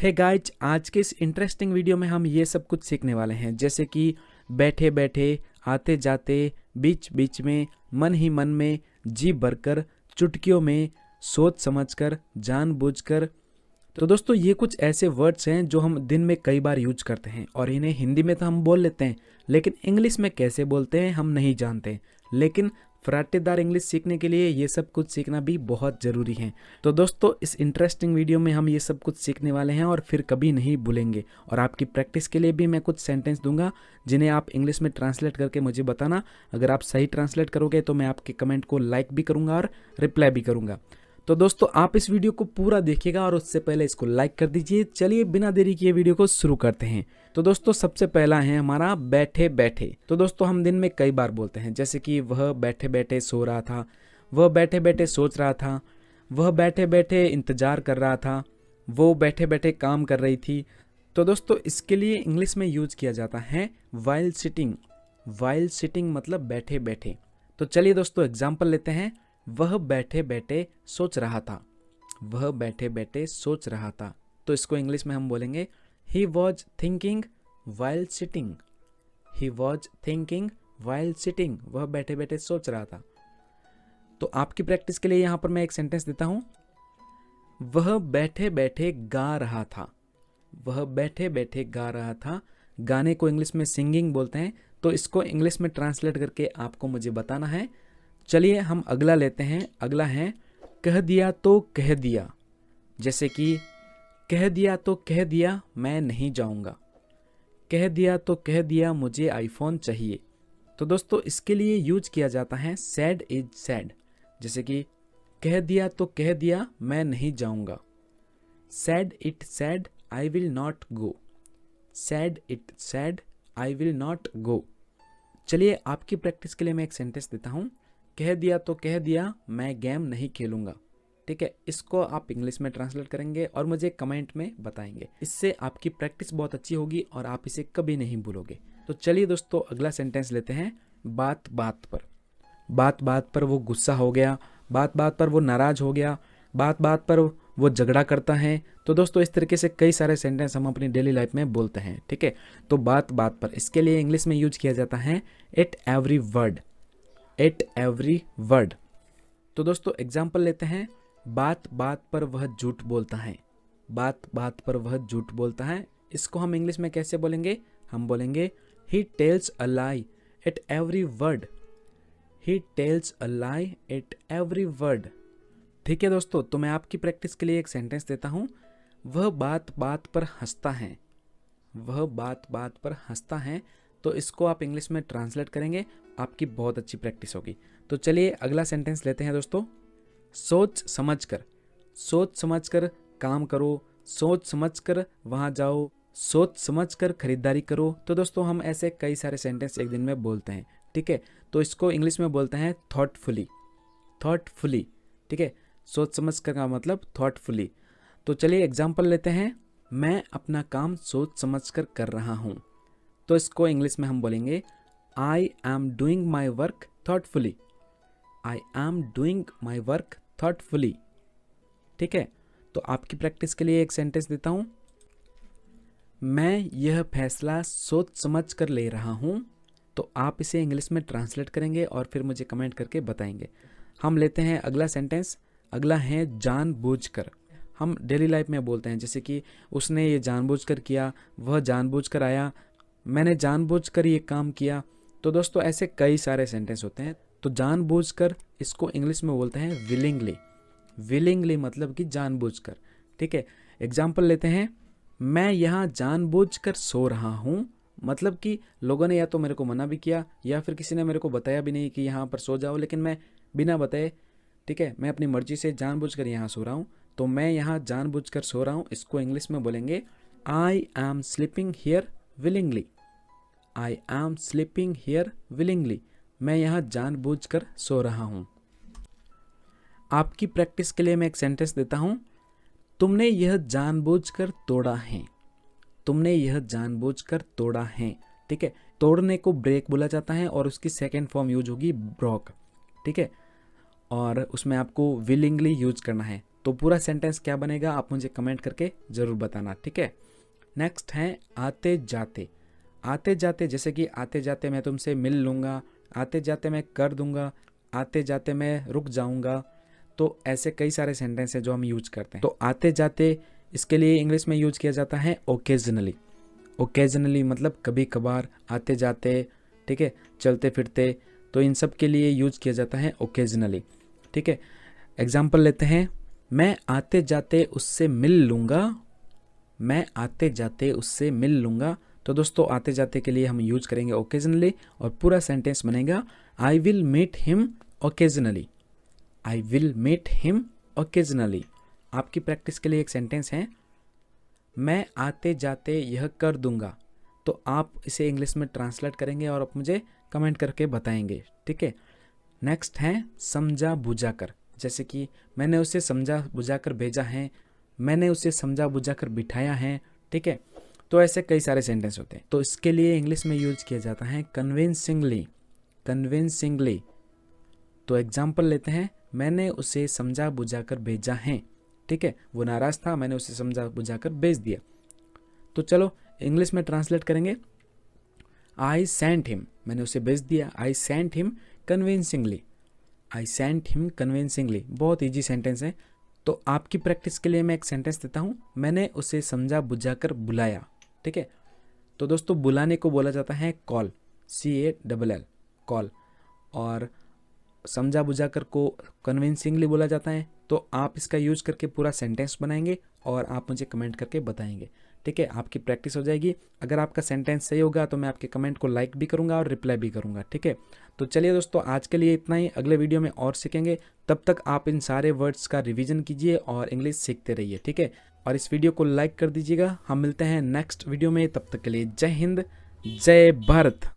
Hey guys, आज के इस इंटरेस्टिंग वीडियो में हम ये सब कुछ सीखने वाले हैं, जैसे कि बैठे बैठे, आते जाते, बीच बीच में, मन ही मन में, जी भरकर, चुटकियों में, सोच समझकर, जानबूझकर। तो दोस्तों, ये कुछ ऐसे वर्ड्स हैं जो हम दिन में कई बार यूज करते हैं और इन्हें हिंदी में तो हम बोल लेते हैं, लेकिन इंग्लिश में कैसे बोलते हैं हम नहीं जानते। लेकिन फराटेदार इंग्लिश सीखने के लिए ये सब कुछ सीखना भी बहुत ज़रूरी है। तो दोस्तों, इस इंटरेस्टिंग वीडियो में हम ये सब कुछ सीखने वाले हैं और फिर कभी नहीं भूलेंगे। और आपकी प्रैक्टिस के लिए भी मैं कुछ सेंटेंस दूंगा जिन्हें आप इंग्लिश में ट्रांसलेट करके मुझे बताना। अगर आप सही ट्रांसलेट करोगे तो मैं आपके कमेंट को लाइक भी करूँगा और रिप्लाई भी करूँगा। तो दोस्तों, आप इस वीडियो को पूरा देखिएगा और उससे पहले इसको लाइक कर दीजिए। चलिए बिना देरी किए वीडियो को शुरू करते हैं। तो दोस्तों, सबसे पहला है हमारा बैठे बैठे। तो दोस्तों, हम दिन में कई बार बोलते हैं, जैसे कि वह बैठे बैठे सो रहा था, वह बैठे बैठे सोच रहा था, वह बैठे बैठे इंतजार कर रहा था, वो बैठे बैठे काम कर रही थी। तो दोस्तों, इसके लिए इंग्लिश में यूज किया जाता है वाइल सिटिंग। वाइल सिटिंग मतलब बैठे बैठे। तो चलिए दोस्तों, एग्जाम्पल लेते हैं। वह बैठे बैठे सोच रहा था, वह बैठे बैठे सोच रहा था। तो इसको इंग्लिश में हम बोलेंगे he was thinking while sitting. He was thinking while sitting. वह बैठे बैठे सोच रहा था। तो आपकी प्रैक्टिस के लिए यहां पर मैं एक सेंटेंस देता हूं। वह बैठे बैठे गा रहा था, वह बैठे बैठे गा रहा था। गाने को इंग्लिश में सिंगिंग बोलते हैं। तो इसको इंग्लिश में ट्रांसलेट करके आपको मुझे बताना है। चलिए हम अगला लेते हैं। अगला है कह दिया तो कह दिया। जैसे कि कह दिया तो कह दिया मैं नहीं जाऊंगा, कह दिया तो कह दिया मुझे आईफोन चाहिए। तो दोस्तों, इसके लिए यूज किया जाता है सैड इज सैड। जैसे कि कह दिया तो कह दिया मैं नहीं जाऊंगा, sad it sad I will not go, sad it sad I will not go. चलिए आपकी प्रैक्टिस के लिए मैं एक सेंटेंस देता हूं। कह दिया तो कह दिया मैं गेम नहीं खेलूंगा। ठीक है, इसको आप इंग्लिश में ट्रांसलेट करेंगे और मुझे कमेंट में बताएंगे। इससे आपकी प्रैक्टिस बहुत अच्छी होगी और आप इसे कभी नहीं भूलोगे। तो चलिए दोस्तों, अगला सेंटेंस लेते हैं। बात बात पर। बात बात पर वो गुस्सा हो गया, बात बात पर वो नाराज हो गया, बात बात पर वो झगड़ा करता है। तो दोस्तों, इस तरीके से कई सारे सेंटेंस हम अपनी डेली लाइफ में बोलते हैं। ठीक है, तो बात बात पर, इसके लिए इंग्लिश में यूज किया जाता है at every word. At every word. तो दोस्तों, एग्जाम्पल लेते हैं। बात बात पर वह झूठ बोलता है, बात बात पर वह झूठ बोलता है। इसको हम इंग्लिश में कैसे बोलेंगे? हम बोलेंगे he tells a lie at every word. He tells a lie at every word. ठीक है दोस्तों, तो मैं आपकी प्रैक्टिस के लिए एक सेंटेंस देता हूं। वह बात बात पर हंसता है, वह बात बात पर हंसता है। तो इसको आप इंग्लिश में ट्रांसलेट करेंगे, आपकी बहुत अच्छी प्रैक्टिस होगी। तो चलिए अगला सेंटेंस लेते हैं दोस्तों। सोच समझकर। सोच समझकर काम करो, सोच समझकर वहां जाओ, सोच समझकर खरीदारी करो। तो दोस्तों, हम ऐसे कई सारे सेंटेंस एक दिन में बोलते हैं। ठीक है, तो इसको इंग्लिश में बोलते हैं थॉटफुली। थॉटफुली। ठीक है, सोच समझकर का मतलब थॉटफुली। तो चलिए एग्जाम्पल लेते हैं। मैं अपना काम सोच समझकर कर रहा हूं। तो इसको इंग्लिश में हम बोलेंगे I am doing my work thoughtfully. I am doing my work thoughtfully. ठीक है, तो आपकी प्रैक्टिस के लिए एक सेंटेंस देता हूं। मैं यह फैसला सोच समझ कर ले रहा हूं। तो आप इसे इंग्लिश में ट्रांसलेट करेंगे और फिर मुझे कमेंट करके बताएंगे। हम लेते हैं अगला सेंटेंस। अगला है जानबूझकर। हम डेली लाइफ में बोलते हैं, जैसे कि उसने ये जानबूझकर किया, वह जानबूझकर आया, मैंने जानबूझकर ये काम किया। तो दोस्तों, ऐसे कई सारे सेंटेंस होते हैं। तो जानबूझकर, इसको इंग्लिश में बोलते हैं विलिंगली। विलिंगली मतलब कि जानबूझकर। ठीक है, एग्जाम्पल लेते हैं। मैं यहाँ जानबूझकर सो रहा हूँ। मतलब कि लोगों ने या तो मेरे को मना भी किया या फिर किसी ने मेरे को बताया भी नहीं कि यहाँ पर सो जाओ, लेकिन मैं बिना बताए, ठीक है, मैं अपनी मर्जी से जानबूझकर यहाँ सो रहा हूँ। तो मैं यहाँ जानबूझकर सो रहा हूँ, इसको इंग्लिश में बोलेंगे I am sleeping here willingly. I am sleeping here willingly. मैं यहाँ जानबूझकर सो रहा हूँ। आपकी प्रैक्टिस के लिए मैं एक सेंटेंस देता हूँ। तुमने यह जानबूझकर तोड़ा है, तुमने यह जानबूझकर तोड़ा है। ठीक है, तोड़ने को ब्रेक बोला जाता है और उसकी सेकेंड फॉर्म यूज होगी ब्रोक। ठीक है, और उसमें आपको विलिंगली यूज करना है। तो पूरा सेंटेंस क्या बनेगा आप मुझे कमेंट करके ज़रूर बताना, ठीक है। नेक्स्ट है आते जाते। आते जाते जैसे कि आते जाते मैं तुमसे मिल लूँगा, आते जाते मैं कर दूँगा, आते जाते मैं रुक जाऊँगा। तो ऐसे कई सारे सेंटेंस हैं जो हम यूज करते हैं। तो आते जाते इसके लिए इंग्लिश में यूज किया जाता है ओकेजनली। ओकेजनली मतलब कभी कभार, आते जाते, ठीक है, चलते फिरते, तो इन सब के लिए यूज किया जाता है ओकेजनली, ठीक है। एग्जाम्पल लेते हैं, मैं आते जाते उससे मिल लूँगा, मैं आते जाते उससे मिल लूँगा। तो दोस्तों आते जाते के लिए हम यूज करेंगे ओकेजनली और पूरा सेंटेंस बनेगा I will meet him occasionally, I will meet him occasionally. आपकी प्रैक्टिस के लिए एक सेंटेंस है, मैं आते जाते यह कर दूंगा। तो आप इसे इंग्लिश में ट्रांसलेट करेंगे और आप मुझे कमेंट करके बताएंगे, ठीक है। नेक्स्ट है समझा बुझाकर। जैसे कि मैंने उसे समझा बुझाकर भेजा है, मैंने उसे समझा बुझाकर बिठाया है, ठीक है। तो ऐसे कई सारे सेंटेंस होते हैं। तो इसके लिए इंग्लिश में यूज किया जाता है कन्विंसिंगली, कन्विंसिंगली। तो एग्जाम्पल लेते हैं, मैंने उसे समझा बुझाकर भेजा है, ठीक है, वो नाराज था, मैंने उसे समझा बुझाकर भेज दिया। तो चलो इंग्लिश में ट्रांसलेट करेंगे, आई सेंट हिम, मैंने उसे भेज दिया, I sent him convincingly, I sent him convincingly. बहुत ईजी सेंटेंस है। तो आपकी प्रैक्टिस के लिए मैं एक सेंटेंस देता हूँ, मैंने उसे समझा बुझाकर बुलाया, ठीक है। तो दोस्तों बुलाने को बोला जाता है कॉल, CALL, कॉल, और समझा बुझाकर को कन्विंसिंगली बोला जाता है। तो आप इसका यूज करके पूरा सेंटेंस बनाएंगे और आप मुझे कमेंट करके बताएंगे, ठीक है। आपकी प्रैक्टिस हो जाएगी। अगर आपका सेंटेंस सही होगा तो मैं आपके कमेंट को लाइक भी करूंगा और रिप्लाई भी करूंगा, ठीक है। तो चलिए दोस्तों आज के लिए इतना ही, अगले वीडियो में और सीखेंगे। तब तक आप इन सारे वर्ड्स का रिवीजन कीजिए और इंग्लिश सीखते रहिए, ठीक है। और इस वीडियो को लाइक कर दीजिएगा। हम मिलते हैं नेक्स्ट वीडियो में, तब तक के लिए जय हिंद, जय भारत।